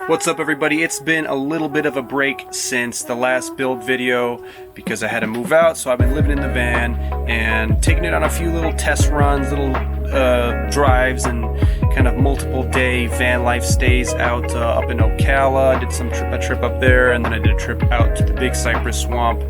What's up everybody? It's been a little bit of a break since the last build video because I had to move out, so I've been living in the van and taking it on a few little test runs, little drives and kind of multiple day van life stays out up in Ocala. I did a trip up there, and then I did a trip out to the big cypress swamp,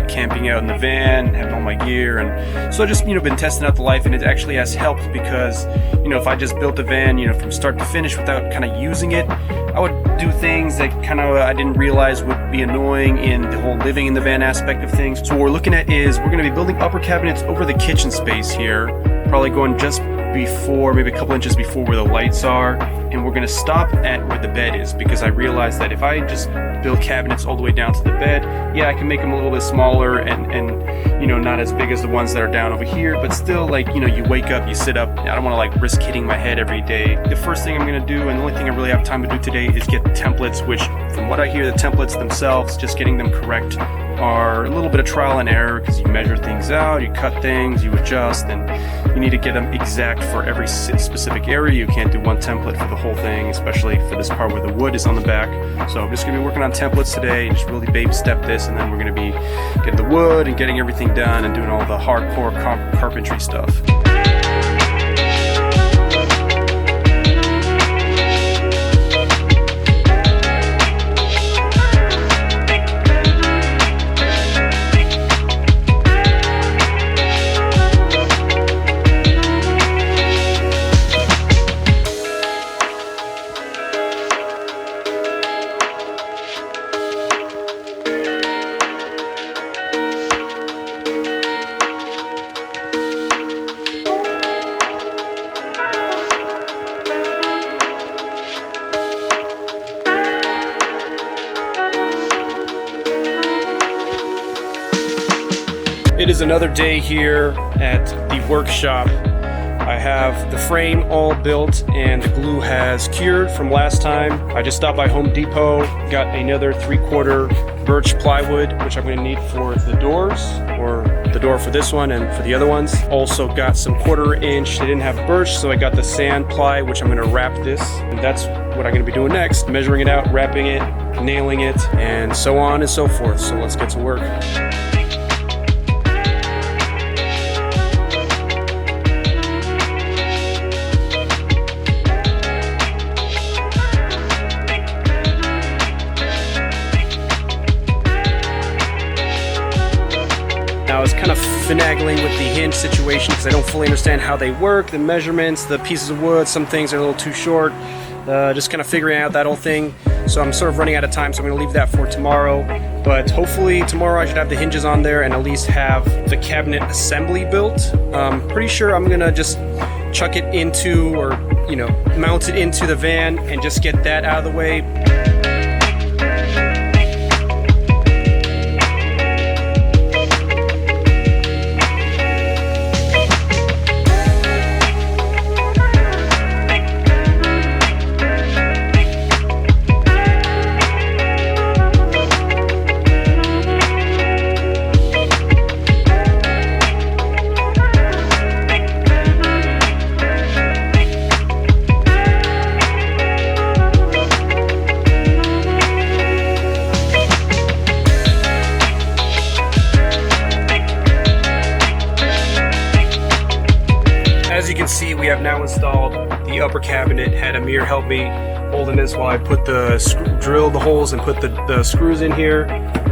camping out in the van, having all my gear. And so I just been testing out the life, and it actually has helped because if I just built the van from start to finish without kind of using it, I would do things that I didn't realize would be annoying in the whole living in the van aspect of things. So what we're looking at is we're going to be building upper cabinets over the kitchen space here, probably going just before, maybe a couple inches before where the lights are, and we're going to stop at where the bed is, because I realized that if I just build cabinets all the way down to the bed, yeah, I can make them a little bit smaller and not as big as the ones that are down over here, but still, you wake up, you sit up, I don't want to risk hitting my head every day. The first thing I'm going to do, and the only thing I really have time to do today, is get templates, which from what I hear, the templates themselves, just getting them correct, are a little bit of trial and error, because you measure things out, you cut things, you adjust, and you need to get them exact for every specific area. You can't do one template for the whole thing, especially for this part where the wood is on the back. So I'm just going to be working on templates today, and just really baby step this, and then we're going to be getting the wood and getting everything done and doing all the hardcore carpentry stuff. It is another day here at the workshop. I have the frame all built and the glue has cured from last time. I just stopped by Home Depot, got another 3/4 birch plywood, which I'm going to need for the doors, or the door for this one and for the other ones. Also got some 1/4 inch. They didn't have birch, so I got the sand ply, which I'm going to wrap this, and that's what I'm going to be doing next, measuring it out, wrapping it, nailing it, and so on and so forth. So let's get to work. I was kind of finagling with the hinge situation because I don't fully understand how they work, the measurements, the pieces of wood. Some things are a little too short, just kind of figuring out that whole thing. So I'm sort of running out of time, so I'm going to leave that for tomorrow. But hopefully tomorrow I should have the hinges on there and at least have the cabinet assembly built. Pretty sure I'm going to just chuck it into, or mount it into the van and just get that out of the way. As you can see, we have now installed the upper cabinet. Had Amir help me holding this while I put drill the holes and put the screws in here.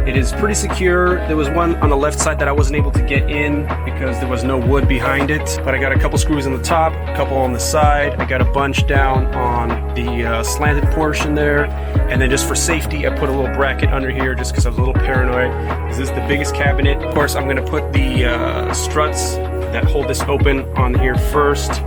It is pretty secure. There was one on the left side that I wasn't able to get in because there was no wood behind it, but I got a couple screws on the top, a couple on the side. I got a bunch down on the slanted portion there, and then just for safety, I put a little bracket under here just because I was a little paranoid, because this is the biggest cabinet. Of course, I'm going to put the struts that hold this open on here first.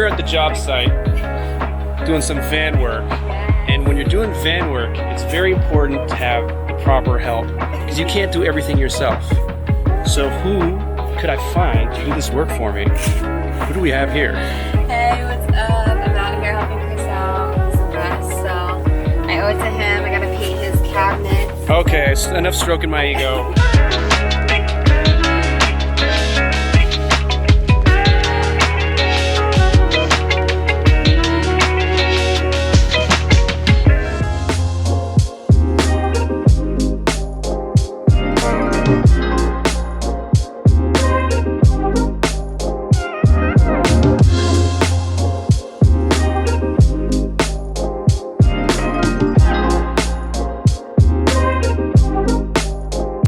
here at the job site doing some van work, and when you're doing van work, it's very important to have the proper help because you can't do everything yourself. So who could I find to do this work for me? Who do we have here? Hey, what's up? I'm out here helping Chris out. He's the best, so I owe it to him. I gotta paint his cabinets. Okay, enough stroking my ego.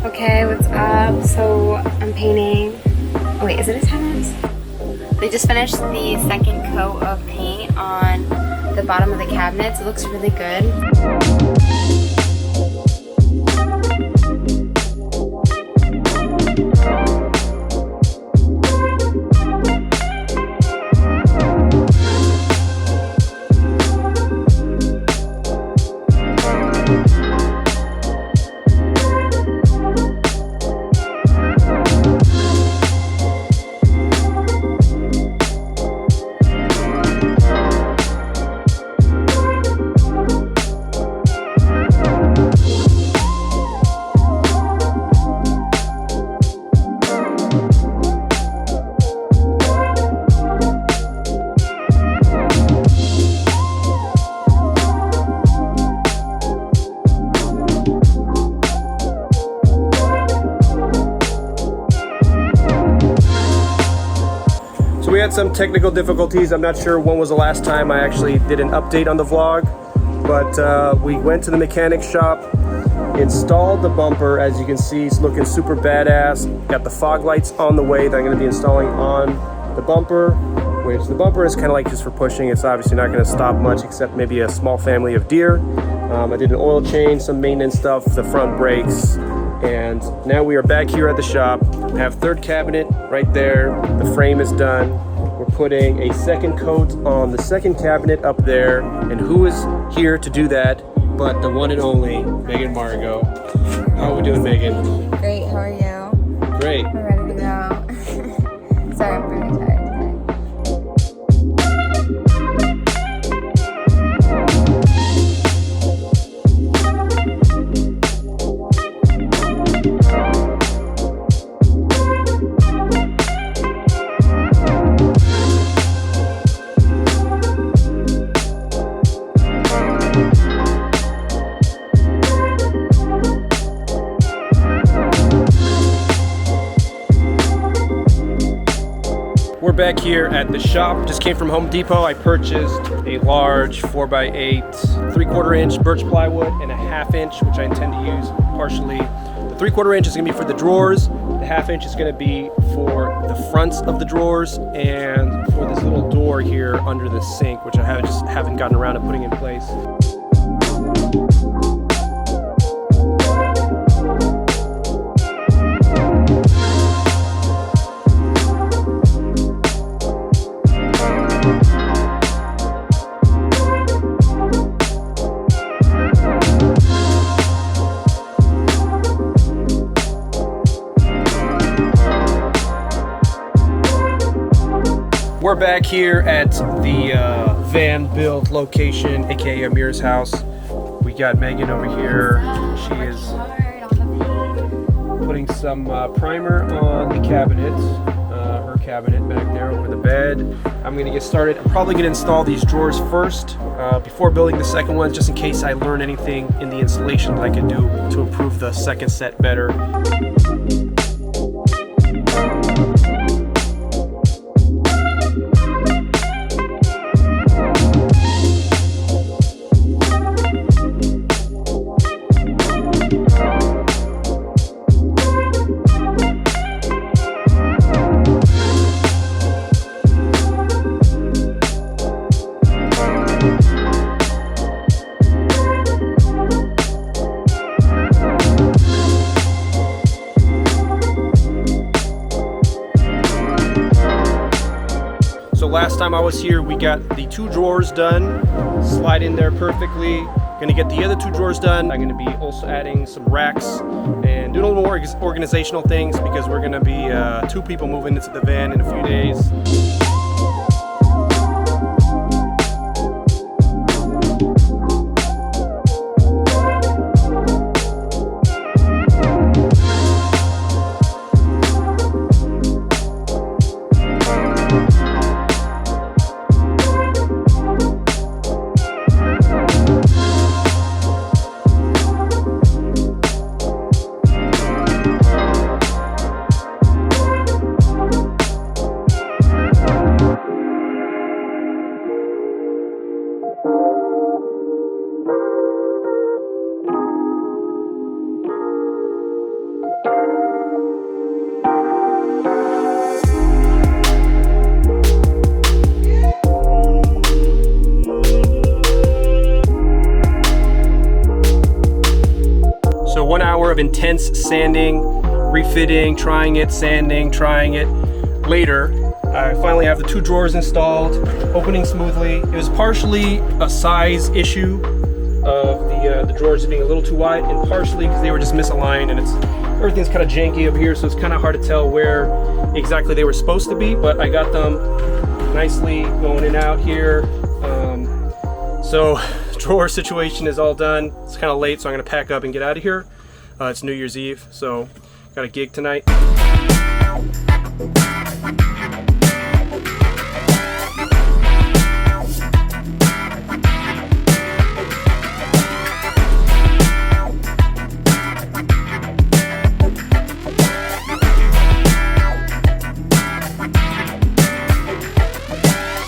Okay, what's up? So I'm painting. Oh wait, is it a 10 minutes? They just finished the second coat of paint on the bottom of the cabinets. It looks really good. So we had some technical difficulties. I'm not sure when was the last time I actually did an update on the vlog, but we went to the mechanic shop, installed the bumper. As you can see, it's looking super badass. Got the fog lights on the way that I'm gonna be installing on the bumper, which the bumper is kind of like just for pushing. It's obviously not gonna stop much except maybe a small family of deer. I did an oil change, some maintenance stuff, the front brakes, and now we are back here at the shop. I have third cabinet right there. The frame is done. We're putting a second coat on the second cabinet up there. And who is here to do that but the one and only Megan Margot. How are we doing, Megan? Great, how are you? Great. We're ready to go. Sorry, I'm very tired today. We're back here at the shop. Just came from Home Depot. I purchased a large 4x8 3/4 inch birch plywood and a 1/2 inch, which I intend to use partially. The 3/4 inch is gonna be for the drawers. The 1/2 inch is gonna be for the fronts of the drawers and for this little door here under the sink, which I just haven't gotten around to putting in place. We're back here at the van build location, aka Amir's house. We got Megan over here. She is putting some primer on the cabinet, her cabinet back there over the bed. I'm gonna get started. I'm probably gonna install these drawers first before building the second one, just in case I learn anything in the installation that I can do to improve the second set better. prowess here. We got the 2 drawers done, slide in there perfectly. Gonna get the other 2 drawers done. I'm gonna be also adding some racks and doing a little more organizational things because we're gonna be 2 people moving into the van in a few days. So 1 hour of intense sanding, refitting, trying it, sanding, trying it. Later, I finally have the 2 drawers installed, opening smoothly. It was partially a size issue of the drawers being a little too wide, and partially because they were just misaligned, and everything's kind of janky over here, so it's kind of hard to tell where exactly they were supposed to be, but I got them nicely going in and out here. So drawer situation is all done. It's kind of late, so I'm gonna pack up and get out of here. It's New Year's Eve, so got a gig tonight.